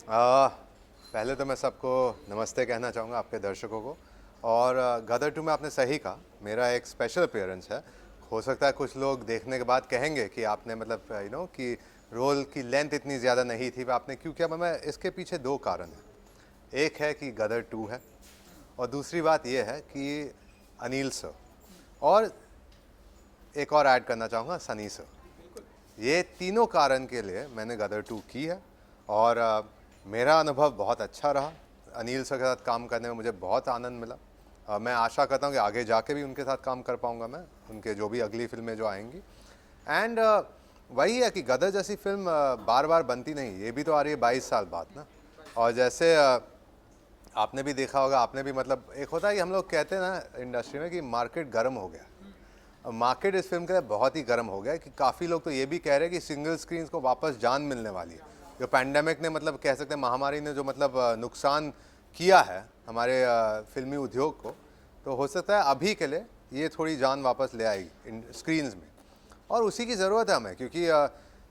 आ, पहले तो मैं सबको नमस्ते कहना चाहूँगा, आपके दर्शकों को। और गदर टू में आपने सही कहा, मेरा एक स्पेशल अपीयरेंस है। हो सकता है कुछ लोग देखने के बाद कहेंगे कि आपने मतलब कि रोल की लेंथ इतनी ज़्यादा नहीं थी, आपने क्यों किया। मैं इसके पीछे दो कारण हैं। एक है कि गदर टू है, और दूसरी बात यह है कि अनिल सर, और एक और ऐड करना चाहूँगा, सनी सर। ये तीनों कारण के लिए मैंने गदर टू की है, और मेरा अनुभव बहुत अच्छा रहा। अनिल सर के साथ काम करने में मुझे बहुत आनंद मिला। मैं आशा करता हूँ कि आगे जाके भी उनके साथ काम कर पाऊँगा मैं, उनके जो भी अगली फिल्में जो आएंगी। एंड वही है कि गदर जैसी फिल्म बार बार बनती नहीं, ये भी तो आ रही है 22 साल बाद ना। और जैसे आपने भी देखा होगा, आपने भी मतलब, एक होता है कि हम लोग कहते हैं ना इंडस्ट्री में कि मार्केट गर्म हो गया। मार्केट इस फिल्म के लिए बहुत ही गर्म हो गया है कि काफ़ी लोग तो ये भी कह रहे हैं कि सिंगल स्क्रीन को वापस जान मिलने वाली है। जो पैंडेमिक ने मतलब कह सकते हैं, महामारी ने जो मतलब नुकसान किया है हमारे फिल्मी उद्योग को, तो हो सकता है अभी के लिए ये थोड़ी जान वापस ले आएगी इन स्क्रीन्स में। और उसी की ज़रूरत है हमें, क्योंकि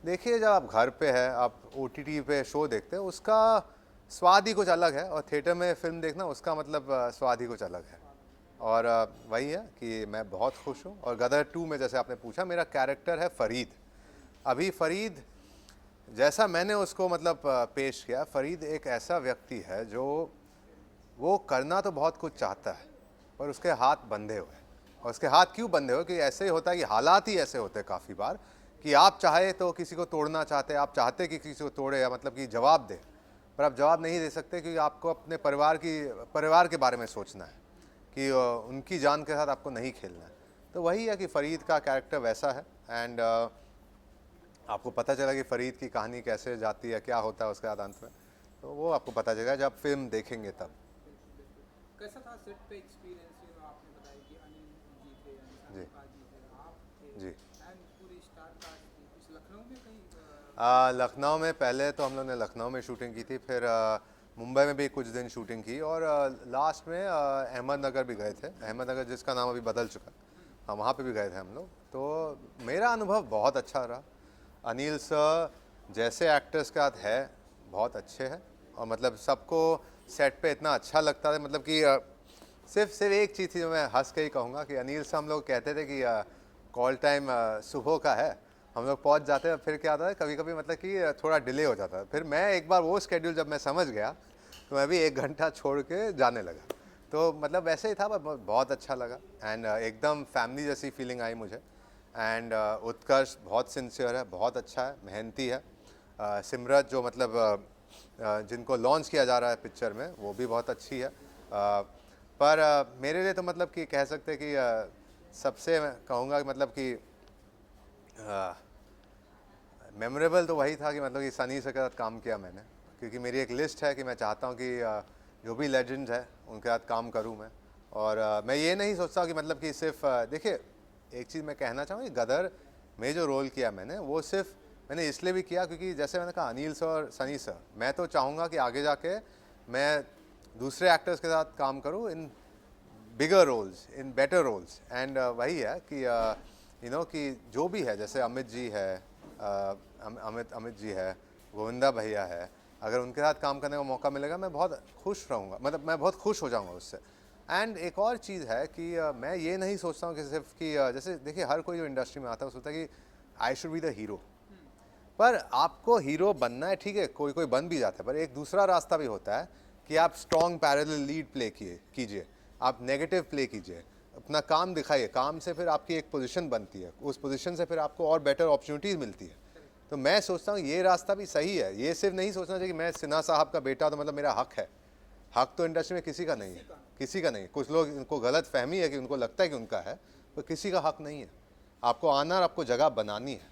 देखिए, जब आप घर पे है, आप OTT पे शो देखते हैं, उसका स्वाद ही कुछ अलग है, और थिएटर में फिल्म देखना उसका मतलब स्वाद ही कुछ अलग है। और वही है कि मैं बहुत खुश हूँ। और गदर टू में जैसे आपने पूछा, मेरा कैरेक्टर है फरीद। अभी फरीद जैसा मैंने उसको मतलब पेश किया, फरीद एक ऐसा व्यक्ति है जो वो करना तो बहुत कुछ चाहता है, पर उसके हाथ बंधे हुए हैं। और उसके हाथ क्यों बंधे हुए, कि ऐसे ही होता है कि हालात ही ऐसे होते हैं काफ़ी बार, कि आप चाहे तो किसी को तोड़ना चाहते हैं, आप चाहते कि किसी को तोड़े, या मतलब कि जवाब दे, पर आप जवाब नहीं दे सकते, क्योंकि आपको अपने परिवार के बारे में सोचना है, कि उनकी जान के साथ आपको नहीं खेलना है। तो वही है कि फ़रीद का कैरेक्टर वैसा है। एंड आपको पता चला कि फ़रीद की कहानी कैसे जाती है, क्या होता है उसके बाद अंत में, तो वो आपको पता चलेगा जब फिल्म देखेंगे तब। बिल्कुल बिल्कुल। कैसा था सेट पे एक्सपीरियंस? आपने बताया कि अनिल जी थे, यानी जी। शाहरुख जी थे, आप थे, जी। एंड पूरी स्टार कास्ट थी। कुछ लखनऊ में कहीं लखनऊ में पहले तो हम लोग ने लखनऊ में शूटिंग की थी, फिर मुंबई में भी कुछ दिन शूटिंग की, और लास्ट में अहमदनगर भी गए थे। अहमदनगर जिसका नाम अभी बदल चुका है, हाँ, वहाँ पे भी गए थे हम लोग। तो मेरा अनुभव बहुत अच्छा रहा। अनिल सर जैसे एक्टर्स के साथ है, बहुत अच्छे हैं। और मतलब सबको सेट पे इतना अच्छा लगता था, मतलब कि सिर्फ एक चीज़ थी जो मैं हंस के ही कहूँगा, कि अनिल से हम लोग कहते थे कि कॉल टाइम सुबह का है, हम लोग पहुंच जाते हैं, फिर क्या होता है कभी कभी मतलब कि थोड़ा डिले हो जाता है। फिर मैं एक बार वो स्केड्यूल जब मैं समझ गया, तो मैं भी 1 घंटा छोड़ के जाने लगा। तो मतलब वैसे ही था, पर बहुत अच्छा लगा। एंड एकदम फैमिली जैसी फीलिंग आई मुझे। एंड उत्कर्ष बहुत सिंसियर है, बहुत अच्छा है, मेहनती है। सिमरत जो मतलब जिनको लॉन्च किया जा रहा है पिक्चर में, वो भी बहुत अच्छी है। पर मेरे लिए तो मतलब कि कह सकते हैं कि सबसे मैं कहूँगा कि मतलब कि मेमोरेबल तो वही था कि मतलब कि सनी से के साथ काम किया मैंने, क्योंकि मेरी एक लिस्ट है कि मैं चाहता हूँ कि जो भी लेजेंड्स है उनके साथ काम करूँ मैं। और मैं ये नहीं सोचता कि मतलब कि सिर्फ देखिए, एक चीज़ मैं कहना चाहूँ कि गदर में जो रोल किया मैंने, वो सिर्फ मैंने इसलिए भी किया क्योंकि जैसे मैंने कहा अनिल सर और सनी सर, मैं तो चाहूँगा कि आगे जाके मैं दूसरे एक्टर्स के साथ काम करूँ in bigger roles, in better roles. And वही है कि कि जो भी है, जैसे अमित जी है, अमित जी है, गोविंदा भैया है, अगर उनके साथ काम करने का मौका मिलेगा, मैं बहुत खुश रहूँगा, मतलब मैं बहुत खुश हो जाऊँगा उससे। एंड एक और चीज़ है कि मैं ये नहीं सोचता हूँ कि सिर्फ कि जैसे देखिए, हर कोई जो इंडस्ट्री में आता है वो सोचता है कि I should be the hero. पर आपको हीरो बनना है, ठीक है, कोई कोई बन भी जाता है, पर एक दूसरा रास्ता भी होता है कि आप स्ट्रॉन्ग पैरेलल लीड प्ले कीजिए, आप नेगेटिव प्ले कीजिए, अपना काम दिखाइए, काम से फिर आपकी एक पोजीशन बनती है, उस पोजीशन से फिर आपको और बेटर अपॉर्चुनिटीज़ मिलती है। करेक्ट। तो मैं सोचता हूँ ये रास्ता भी सही है। ये सिर्फ नहीं सोचना चाहिए कि मैं सिन्हा साहब का बेटा तो मतलब मेरा हक है। हक तो इंडस्ट्री में किसी का नहीं किसी है, का नहीं। किसी का नहीं। कुछ लोग, इनको गलत फहमी है कि उनको लगता है कि उनका है, पर किसी का हक नहीं है। आपको आना और आपको जगह बनानी है।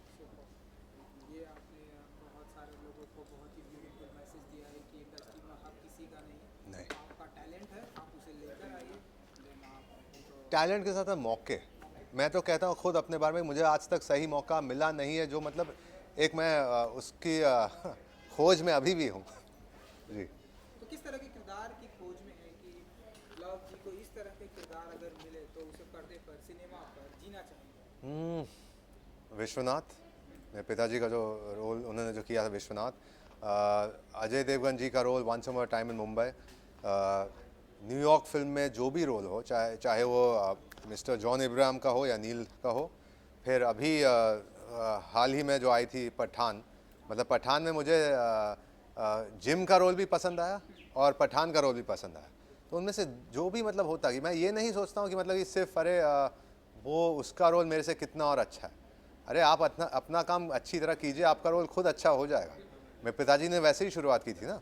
सुपर। ये आपने बहुत सारे लोगों को बहुत ही ब्यूटीफुल मैसेज दिया है कि इंडस्ट्री में हक किसी का नहीं। नहीं, आपका टैलेंट है, आप उसे लेकर आइए, देन आप उनको टैलेंट के साथ है मौके। मौके। मैं तो कहता हूँ खुद अपने बारे में, मुझे आज तक सही मौका मिला नहीं है, जो मतलब एक मैं उसकी खोज में अभी भी हूँ। जी। तो किस तरह के किरदार की खोज में है कि लव जी को इस तरह के किरदार अगर मिले तो उसे पर्दे पर, सिनेमा पर जीना चाहेंगे? विश्वनाथ, मेरे पिताजी का जो रोल उन्होंने जो किया था, विश्वनाथ, अजय देवगन जी का रोल वंस अमर time in Mumbai, New York film में जो भी रोल हो, चाहे चाहे वो मिस्टर जॉन इब्राहिम का हो या नील का हो, फिर अभी हाल ही में जो आई थी पठान, मतलब पठान में मुझे जिम का रोल भी पसंद आया और पठान का रोल भी पसंद आया। तो उनमें से जो भी मतलब होता कि मैं ये नहीं सोचता हूँ कि मतलब कि सिर्फ अरे वो उसका रोल मेरे से कितना और अच्छा है। अरे आप अपना अपना काम अच्छी तरह कीजिए, आपका रोल खुद अच्छा हो जाएगा। मेरे पिताजी ने वैसे ही शुरुआत की थी ना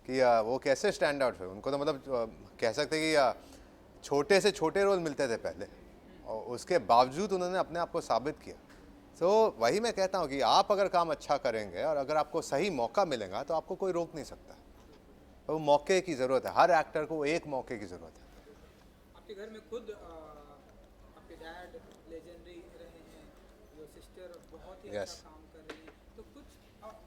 कि वो कैसे स्टैंड आउट हुए। उनको तो मतलब कह सकते कि छोटे से छोटे रोल मिलते थे पहले, और उसके बावजूद उन्होंने अपने आप को साबित किया। तो वही मैं कहता हूँ कि आप अगर काम अच्छा करेंगे और अगर आपको सही मौका मिलेगा तो आपको कोई रोक नहीं सकता। तो मौके की ज़रूरत है, हर एक्टर को एक मौके की ज़रूरत है। आपके घर में खुद आपके डैड लेजेंडरी रहे हैं, जो सिस्टर बहुत ही Yes. अच्छा काम कर रही है, तो कुछ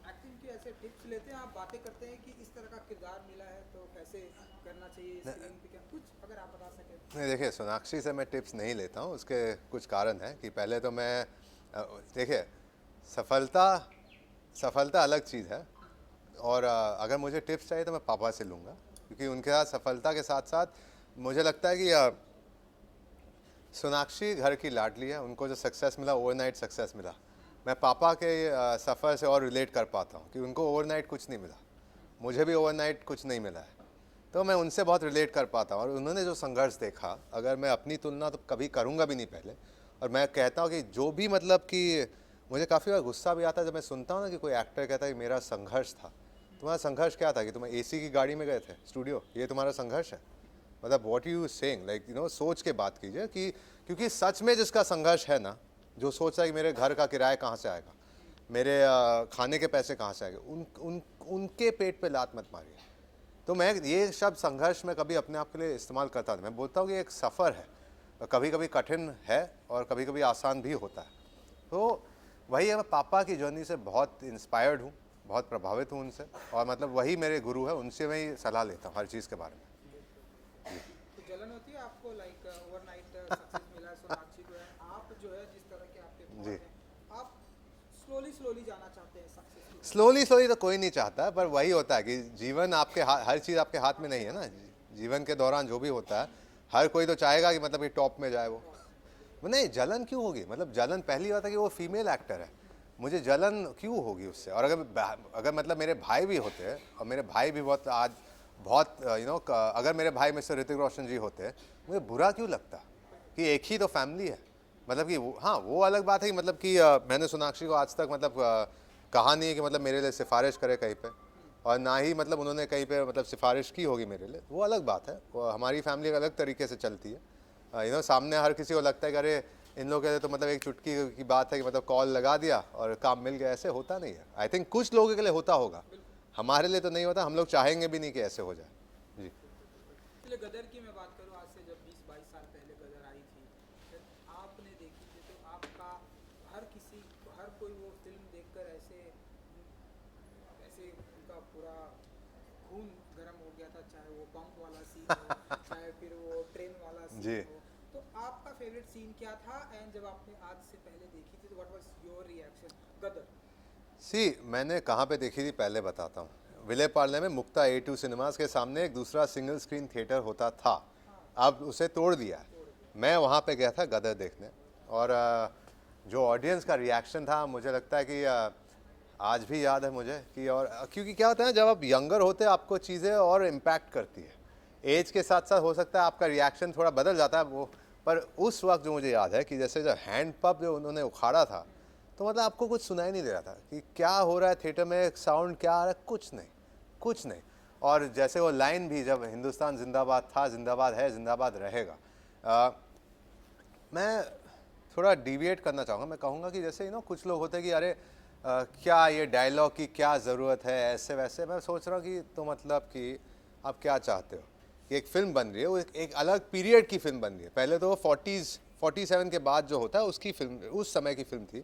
एक्टिंग के ऐसे टिप्स लेते हैं, आप बातें करते हैं कि इस तरह का किरदार मिला है तो कैसे करना चाहिए स्क्रीन पे, क्या कुछ अगर आप बता सकें। नहीं देखिए, सोनाक्षी से मैं टिप्स नहीं लेता हूँ। उसके कुछ कारण हैं कि पहले तो मैं देखिए, सफलता सफलता अलग चीज़ है, और अगर मुझे टिप्स चाहिए तो मैं पापा से लूँगा, क्योंकि उनके साथ सफलता के साथ साथ मुझे लगता है कि सोनाक्षी घर की लाडली है। उनको जो सक्सेस मिला, ओवरनाइट सक्सेस मिला, मैं पापा के सफ़र से और रिलेट कर पाता हूँ कि उनको ओवरनाइट कुछ नहीं मिला, मुझे भी ओवरनाइट कुछ नहीं मिला है। तो मैं उनसे बहुत रिलेट कर पाता हूँ, और उन्होंने जो संघर्ष देखा, अगर मैं अपनी तुलना तो कभी करूँगा भी नहीं पहले। और मैं कहता हूँ कि जो भी मतलब कि मुझे काफ़ी बार गुस्सा भी आता है जब मैं सुनता हूँ ना कि कोई एक्टर कहता है कि मेरा संघर्ष था। तुम्हारा संघर्ष क्या था कि तुम एसी की गाड़ी में गए थे स्टूडियो, ये तुम्हारा संघर्ष है? मतलब what you saying, like you know, सोच के बात कीजिए कि क्योंकि सच में जिसका संघर्ष है ना, जो सोच रहा है कि मेरे घर का किराया कहाँ से आएगा, मेरे खाने के पैसे कहाँ से आएंगे, उनके पेट पे लात मत मारिए। तो मैं ये शब्द संघर्ष में कभी अपने आप के लिए इस्तेमाल करता था। मैं बोलता हूँ कि एक सफ़र है, कभी कभी कठिन है और कभी कभी आसान भी होता है। तो वही है, मैं पापा की जर्नी से बहुत इंस्पायर्ड हूँ, बहुत प्रभावित हूँ उनसे, और मतलब वही मेरे गुरु है, उनसे मैं ही सलाह लेता हूँ हर चीज़ के बारे में। तो जलन होती है आपको, लाइक ओवरनाइट सक्सेस मिला है सोनाक्षी को है, आप जो है जिस तरह के आपके जी, थॉट हैं, आप स्लोली स्लोली जाना चाहते हैं सक्सेस की तरफ। स्लोली स्लोली तो कोई नहीं चाहता, पर वही होता है कि जीवन आपके हर चीज़ आपके हाथ में नहीं है ना। जीवन के दौरान जो भी होता है, हर कोई तो चाहेगा कि मतलब कि टॉप में जाए वो नहीं, जलन क्यों होगी? मतलब जलन पहली बात है कि वो फीमेल एक्टर है, मुझे जलन क्यों होगी उससे? और अगर मतलब मेरे भाई भी होते, और मेरे भाई भी बहुत आज बहुत अगर मेरे भाई मिस्टर ऋतिक रोशन जी होते, मुझे बुरा क्यों लगता? कि एक ही तो फैमिली है। मतलब कि हाँ, वो अलग बात है कि मतलब कि मैंने सोनाक्षी को आज तक मतलब कहा नहीं है कि मतलब मेरे लिए सिफारिश करे कहीं पे, और ना ही मतलब उन्होंने कहीं पे मतलब सिफारिश की होगी मेरे लिए, वो अलग बात है। वो हमारी फैमिली एक अलग तरीके से चलती है। सामने हर किसी को लगता है कि अरे इन लोगों के लिए तो मतलब एक चुटकी की बात है कि मतलब कॉल लगा दिया और काम मिल गया, ऐसे होता नहीं है। आई थिंक कुछ लोगों के लिए होता होगा, हमारे लिए तो नहीं होता। हम लोग चाहेंगे भी नहीं कि ऐसे हो जाए। जी। चलिए गदर की मैं बात करूँ, आज से जब 20-22 साल पहले गदर आई थी, जब आपने देखी थी, तो आपका हर कोई वो फिल्म देखकर ऐसे ऐसे उनका पूरा खून गर्म हो गया था, चाहे वो पंप वाला सीन हो, चाहे फिर वो ट्रेन वाला जी। सीन हो। तो आपका फेवरेट सीन क्या था, एंड जब आपने आज से पहले देखी थी तो व्हाट वाज योर रिएक्शन गदर। मैंने कहाँ पे देखी थी पहले बताता हूँ। विले पार्ले में मुक्ता A2 सिनेमास के सामने एक दूसरा सिंगल स्क्रीन थिएटर होता था, अब उसे तोड़ दिया है। मैं वहाँ पे गया था गदर देखने, और जो ऑडियंस का रिएक्शन था, मुझे लगता है कि आज भी याद है मुझे कि, और क्योंकि क्या होता है जब आप यंगर होते हैं आपको चीज़ें और इम्पैक्ट करती है। एज के साथ साथ हो सकता है आपका रिएक्शन थोड़ा बदल जाता है वो, पर उस वक्त जो मुझे याद है कि जैसे जब हैंड पंप जो उन्होंने उखाड़ा था, तो मतलब आपको कुछ सुनाई नहीं दे रहा था कि क्या हो रहा है थिएटर में, साउंड क्या आ रहा है, कुछ नहीं, कुछ नहीं। और जैसे वो लाइन भी, जब हिंदुस्तान जिंदाबाद था, जिंदाबाद है, जिंदाबाद रहेगा, मैं थोड़ा डिविएट करना चाहूँगा। मैं कहूँगा कि जैसे कुछ लोग होते हैं कि अरे क्या ये डायलॉग की क्या ज़रूरत है, ऐसे वैसे। मैं सोच रहा हूँ कि तो मतलब कि आप क्या चाहते हो कि एक फ़िल्म बन रही है, वो एक अलग पीरियड की फ़िल्म बन रही है। पहले तो 47 के बाद जो होता है उसकी फ़िल्म, उस समय की फ़िल्म थी,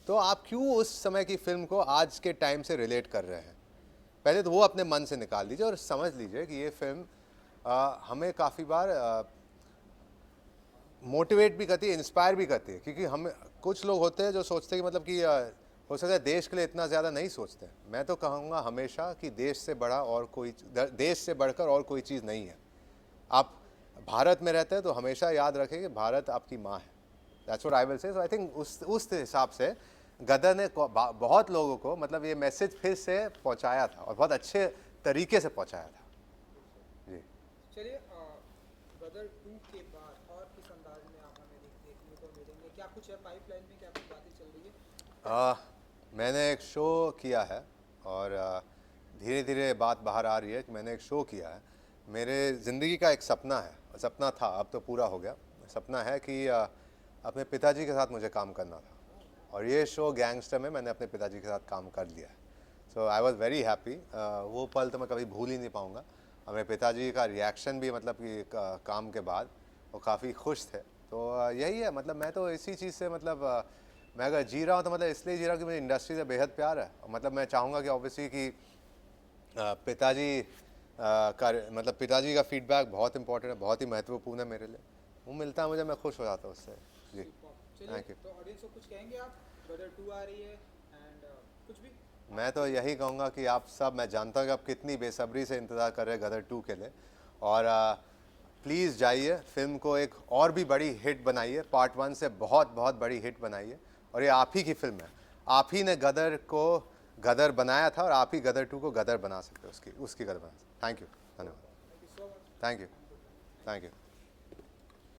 तो आप क्यों उस समय की फ़िल्म को आज के टाइम से रिलेट कर रहे हैं? पहले तो वो अपने मन से निकाल लीजिए और समझ लीजिए कि ये फ़िल्म हमें काफ़ी बार मोटिवेट भी करती है, इंस्पायर भी करती है। क्योंकि हम कुछ लोग होते हैं जो सोचते हैं कि मतलब कि हो सकता है देश के लिए इतना ज़्यादा नहीं सोचते। मैं तो कहूँगा हमेशा कि देश से बड़ा और कोई देश से बढ़कर और कोई चीज़ नहीं है। आप भारत में रहते हैं तो हमेशा याद रखें कि भारत आपकी माँ है। That's what I will say. So I think उस हिसाब से गदर ने बहुत लोगों को मतलब ये मैसेज फिर से पहुंचाया था और बहुत अच्छे तरीके से पहुंचाया था। जी चलिए गदर 2 के बाद और किस अंदाज में आप हमें देखने को मिलेंगे? क्या कुछ है पाइपलाइन में, क्या कुछ बातें चल रही है? मैंने एक शो किया है और धीरे धीरे बात बाहर आ रही है कि मैंने एक शो किया है। मेरे ज़िंदगी का एक सपना है, सपना था, अब तो पूरा हो गया। सपना है कि अपने पिताजी के साथ मुझे काम करना था और ये शो गैंगस्टर में मैंने अपने पिताजी के साथ काम कर लिया है। सो आई वॉज़ वेरी हैप्पी। वो पल तो मैं कभी भूल ही नहीं पाऊँगा। और मेरे पिताजी का रिएक्शन भी मतलब कि काम के बाद वो काफ़ी खुश थे। तो यही है, मतलब मैं तो इसी चीज़ से मतलब मैं अगर जी रहा हूँ तो मतलब इसलिए जी रहा हूँ कि मुझे इंडस्ट्री से बेहद प्यार है। और मतलब मैं चाहूँगा कि ऑब्वियसली कि पिताजी का मतलब पिताजी का फीडबैक बहुत इंपॉर्टेंट है, बहुत ही महत्वपूर्ण है मेरे लिए। वो मिलता है मुझे, मैं खुश हो जाता हूँ उससे। जी चलिए, थैंक यू। तो ऑडियंस को कुछ कहेंगे आप? गदर 2 आ रही है एंड कुछ भी? मैं तो यही कहूँगा कि आप सब, मैं जानता हूँ कि आप कितनी बेसब्री से इंतज़ार कर रहे हैं गदर 2 के लिए। और प्लीज़ जाइए, फिल्म को एक और भी बड़ी हिट बनाइए, पार्ट 1 से बहुत बहुत बड़ी हिट बनाइए। और ये आप ही की फिल्म है, आप ही ने गदर को गदर बनाया था और आप ही गदर 2 को गदर बना सकते हो, उसकी गदर बना सकते। थैंक यू, धन्यवाद। Thank you so much. Thank you, thank you.